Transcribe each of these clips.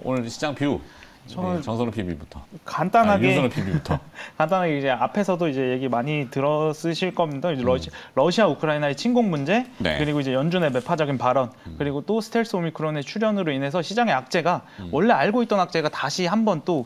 오늘 시장 뷰. 저는 정선우 PB부터. 간단하게 윤선우 PB부터. 간단하게 이제 앞에서도 이제 얘기 많이 들었으실 겁니다. 이제 러시아 우크라이나의 침공 문제, 네. 그리고 이제 연준의 매파적인 발언, 그리고 또 스텔스 오미크론의 출현으로 인해서 시장의 악재가 원래 알고 있던 악재가 다시 한번 또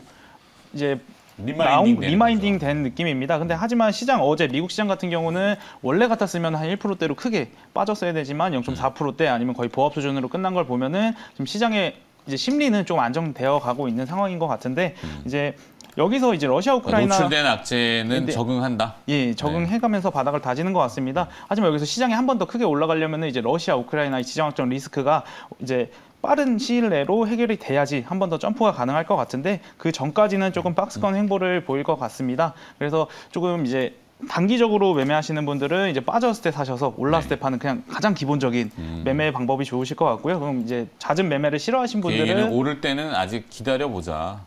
이제 리마인딩 된 느낌입니다. 근데 하지만 시장 어제 미국 시장 같은 경우는 원래 같았으면 한 1%대로 크게 빠졌어야 되지만 0.4%대 아니면 거의 보합 수준으로 끝난 걸 보면은 지금 시장의 이제 심리는 좀 안정되어 가고 있는 상황인 것 같은데 이제 여기서 이제 러시아 우크라이나 노출된 악재는 적응한다. 예, 적응해가면서 바닥을 다지는 것 같습니다. 하지만 여기서 시장이 한 번 더 크게 올라가려면 이제 러시아 우크라이나의 지정학적 리스크가 이제 빠른 시일 내로 해결이 돼야지 한 번 더 점프가 가능할 것 같은데 그 전까지는 조금 박스권 행보를 보일 것 같습니다. 그래서 조금 이제 단기적으로 매매하시는 분들은 이제 빠졌을 때 사셔서 올랐을 때 파는 그냥 가장 기본적인 매매 방법이 좋으실 것 같고요. 그럼 이제 잦은 매매를 싫어하신 분들은 오를 때는 아직 기다려보자.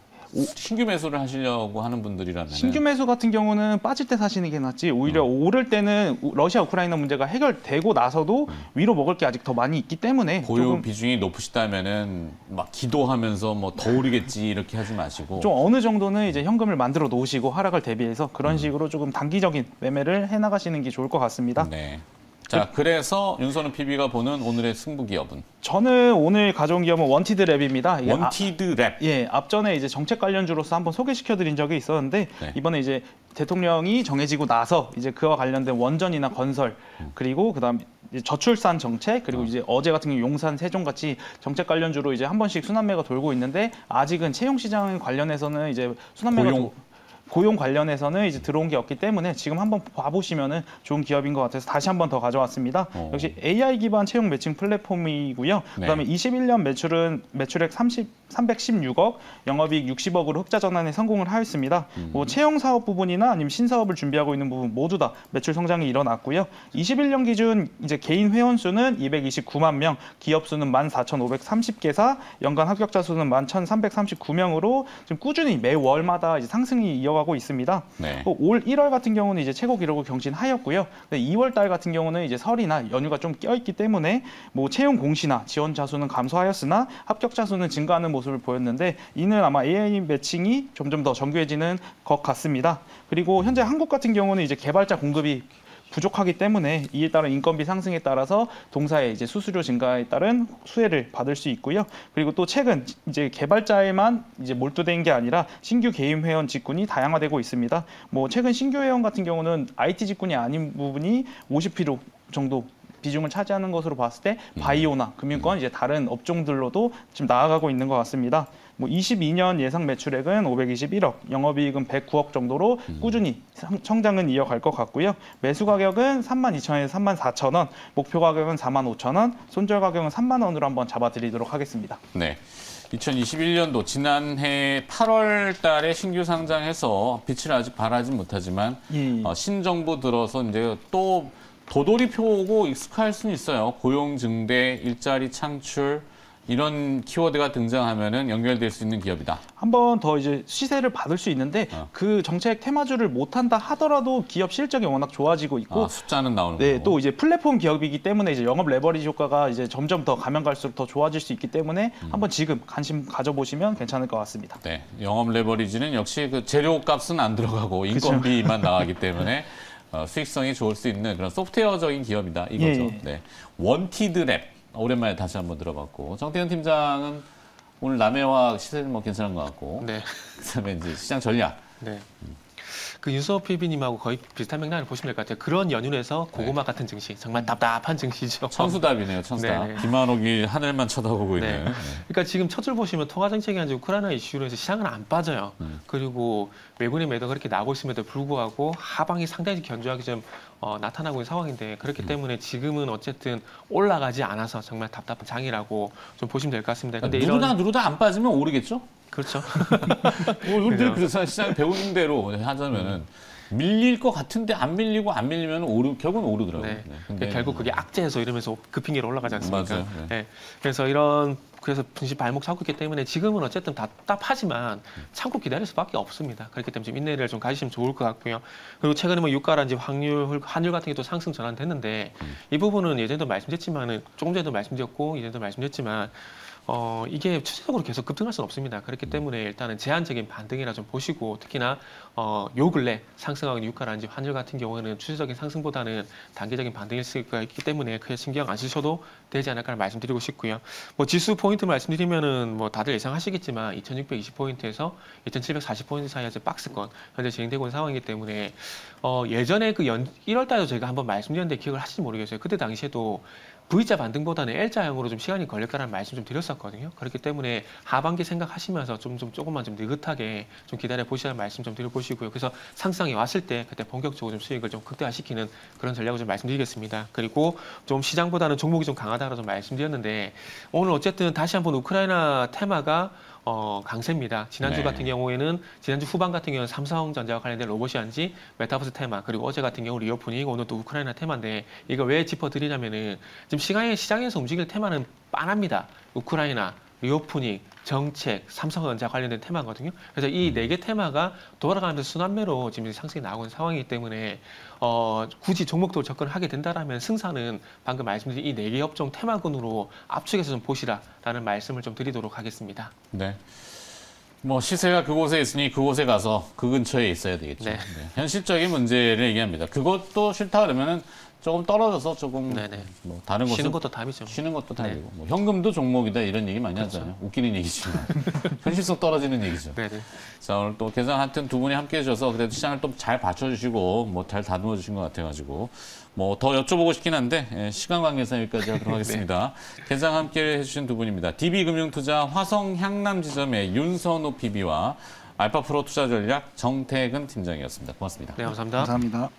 신규 매수를 하시려고 하는 분들이라면 신규 매수 같은 경우는 빠질 때 사시는 게 낫지 오히려 오를 때는 러시아 우크라이나 문제가 해결되고 나서도 위로 먹을 게 아직 더 많이 있기 때문에 보유 조금 비중이 높으시다면은 막 기도하면서 뭐 더 오르겠지 이렇게 하지 마시고 좀 어느 정도는 이제 현금을 만들어 놓으시고 하락을 대비해서 그런 식으로 조금 단기적인 매매를 해 나가시는 게 좋을 것 같습니다. 네. 자, 그래서 윤선우 PB가 보는 오늘의 승부 기업은? 저는 오늘 가져온 기업은 원티드 랩입니다. 원티드 랩. 예, 앞전에 이제 정책 관련주로서 한번 소개시켜드린 적이 있었는데 이번에 이제 대통령이 정해지고 나서 이제 그와 관련된 원전이나 건설 그리고 그다음 저출산 정책 그리고 이제 어제 같은 경우 용산, 세종 같이 정책 관련주로 이제 한 번씩 순환매가 돌고 있는데 아직은 채용 시장 관련해서는 이제 순환매가 고용 관련해서는 이제 들어온 게 없기 때문에 지금 한번 봐보시면은 좋은 기업인 것 같아서 다시 한번 더 가져왔습니다. 역시 AI 기반 채용 매칭 플랫폼이고요. 그다음에 21년 매출액 316억, 영업이익 60억으로 흑자 전환에 성공을 하였습니다. 뭐 채용 사업 부분이나 아니면 신사업을 준비하고 있는 부분 모두 다 매출 성장이 일어났고요. 21년 기준 이제 개인 회원 수는 229만 명, 기업 수는 14,530개사, 연간 합격자 수는 11,339명으로 지금 꾸준히 매월마다 이제 상승이 이어가고 있습니다. 올 1월 같은 경우는 이제 최고 기록을 경신하였고요. 2월 달 같은 경우는 이제 설이나 연휴가 좀 껴있기 때문에 뭐 채용 공시나 지원자 수는 감소하였으나 합격자 수는 증가하는 모습을 보였는데 이는 아마 AI 매칭이 점점 더 정교해지는 것 같습니다. 그리고 현재 한국 같은 경우는 이제 개발자 공급이 부족하기 때문에 이에 따른 인건비 상승에 따라서 동사의 이제 수수료 증가에 따른 수혜를 받을 수 있고요. 그리고 또 최근 이제 개발자에만 이제 몰두된 게 아니라 신규 개인 회원 직군이 다양화되고 있습니다. 뭐 최근 신규 회원 같은 경우는 IT 직군이 아닌 부분이 50% 정도 비중을 차지하는 것으로 봤을 때 바이오나 금융권 이제 다른 업종들로도 지금 나아가고 있는 것 같습니다. 뭐 22년 예상 매출액은 521억, 영업이익은 109억 정도로 꾸준히 성장은 이어갈 것 같고요. 매수 가격은 32,000원에서 34,000원, 목표 가격은 45,000원, 손절 가격은 3만 원으로 한번 잡아드리도록 하겠습니다. 네. 2021년도 지난해 8월 달에 신규 상장해서 빛을 아직 발하지 못하지만 신정부 들어서 이제 또 도돌이표고 익숙할 수는 있어요. 고용 증대, 일자리 창출 이런 키워드가 등장하면은 연결될 수 있는 기업이다. 한 번 더 이제 시세를 받을 수 있는데 그 정책 테마주를 못한다 하더라도 기업 실적이 워낙 좋아지고 있고 숫자는 나오는 네, 거고. 또 이제 플랫폼 기업이기 때문에 이제 영업 레버리지 효과가 이제 점점 더 가면 갈수록 더 좋아질 수 있기 때문에 한번 지금 관심 가져보시면 괜찮을 것 같습니다. 네, 영업 레버리지는 역시 그 재료값은 안 들어가고 인건비만 나가기 때문에 수익성이 좋을 수 있는 그런 소프트웨어적인 기업이다 이거죠. 네, 원티드 랩. 오랜만에 다시 한번 들어봤고 정태현 팀장은 오늘 남해와 시세는 뭐 괜찮은 것 같고 그다음에 이제 시장 전략. 그 윤선우 PB님하고 거의 비슷한 맥락을 보시면 될 것 같아요. 그런 연륜에서 고구마 같은 증시, 정말 답답한 증시죠. 천수답이네요, 천수답. 비만 오기 하늘만 쳐다보고 있는. 그러니까 지금 첫 줄 보시면 통화 정책이 아니라 우크라이나 이슈로 해서 시장은 안 빠져요. 그리고 외국인의 매도가 그렇게 나오고 있음에도 불구하고 하방이 상당히 견조하게 좀 나타나고 있는 상황인데 그렇기 때문에 지금은 어쨌든 올라가지 않아서 정말 답답한 장이라고 좀 보시면 될 것 같습니다. 근데 누르다 안 빠지면 오르겠죠? 그렇죠. 늘 그래서 시장 배우는 대로 하자면은 밀릴 것 같은데 안 밀리고 안 밀리면 결국은 오르더라고요. 근데 결국 그게 악재에서 이러면서 급핑계로 올라가지 않습니까? 맞아요. 그래서 분시 발목 잡고 있기 때문에 지금은 어쨌든 답답하지만 참고 기다릴 수밖에 없습니다. 그렇기 때문에 좀 인내를 좀 가지시면 좋을 것 같고요. 그리고 최근에 뭐 유가라든지 환율 같은 게 또 상승 전환됐는데 이 부분은 예전에도 말씀드렸지만은 조금 전에도 말씀드렸고 예전에도 말씀드렸지만 이게 추세적으로 계속 급등할 수는 없습니다. 그렇기 때문에 일단은 제한적인 반등이라 좀 보시고 특히나 요 근래 상승하고 유가라든지 환율 같은 경우에는 추세적인 상승보다는 단기적인 반등일 수가 있기 때문에 크게 신경 안 쓰셔도 되지 않을까 말씀드리고 싶고요. 뭐 지수 포인트 말씀드리면은 뭐 다들 예상하시겠지만 2,620포인트에서 2,740포인트 사이에 박스권 현재 진행되고 있는 상황이기 때문에 예전에 그 1월 달에도 제가 한번 말씀드렸는데 기억을 하실지 모르겠어요. 그때 당시에도 V자 반등보다는 L자형으로 좀 시간이 걸릴 거라는 말씀 좀 드렸었거든요. 그렇기 때문에 하반기 생각하시면서 조금만 좀 느긋하게 좀 기다려 보시라는 말씀 좀 드려보시고요. 그래서 상승이 왔을 때 그때 본격적으로 좀 수익을 좀 극대화시키는 그런 전략을 좀 말씀드리겠습니다. 그리고 좀 시장보다는 종목이 좀 강하다고 좀 말씀드렸는데 오늘 어쨌든 다시 한번 우크라이나 테마가 강세입니다. 지난주 네. 같은 경우에는 지난주 후반 같은 경우는 삼성전자와 관련된 로봇이란지 메타버스 테마 그리고 어제 같은 경우 리오프닝 오늘 또 우크라이나 테마인데 이거 왜 짚어드리냐면은 지금 시장에서 움직일 테마는 빤합니다. 우크라이나, 리오프닝, 정책, 삼성전자 관련된 테마거든요. 그래서 이 네 개 테마가 돌아가면서 순환매로 지금 상승이 나오고 있는 상황이기 때문에 굳이 종목도 접근을 하게 된다라면 승산은 방금 말씀드린 이 네 개 업종 테마군으로 압축해서 좀 보시라라는 말씀을 좀 드리도록 하겠습니다. 네. 뭐 시세가 그곳에 있으니 그곳에 가서 그 근처에 있어야 되겠죠. 네. 네. 현실적인 문제를 얘기합니다. 그것도 싫다 그러면은 조금 떨어져서 조금 네네. 뭐 다른 곳은 쉬는 것도 답이죠. 쉬는 것도 네. 답이고 뭐 현금도 종목이다 이런 얘기 많이 하잖아요. 웃기는 얘기지만 현실성 떨어지는 얘기죠. 네네. 자 오늘 또 개장 하여튼 두 분이 함께 해주셔서 그래도 시장을 또 잘 받쳐주시고 뭐 잘 다듬어 주신 것 같아가지고 뭐 더 여쭤보고 싶긴 한데 시간 관계상 여기까지 하도록 하겠습니다. 개장 함께 해주신 두 분입니다. DB금융투자 화성 향남지점의 윤선호 PB와 알파프로 투자전략 정태근 팀장이었습니다. 고맙습니다. 네, 감사합니다. 감사합니다.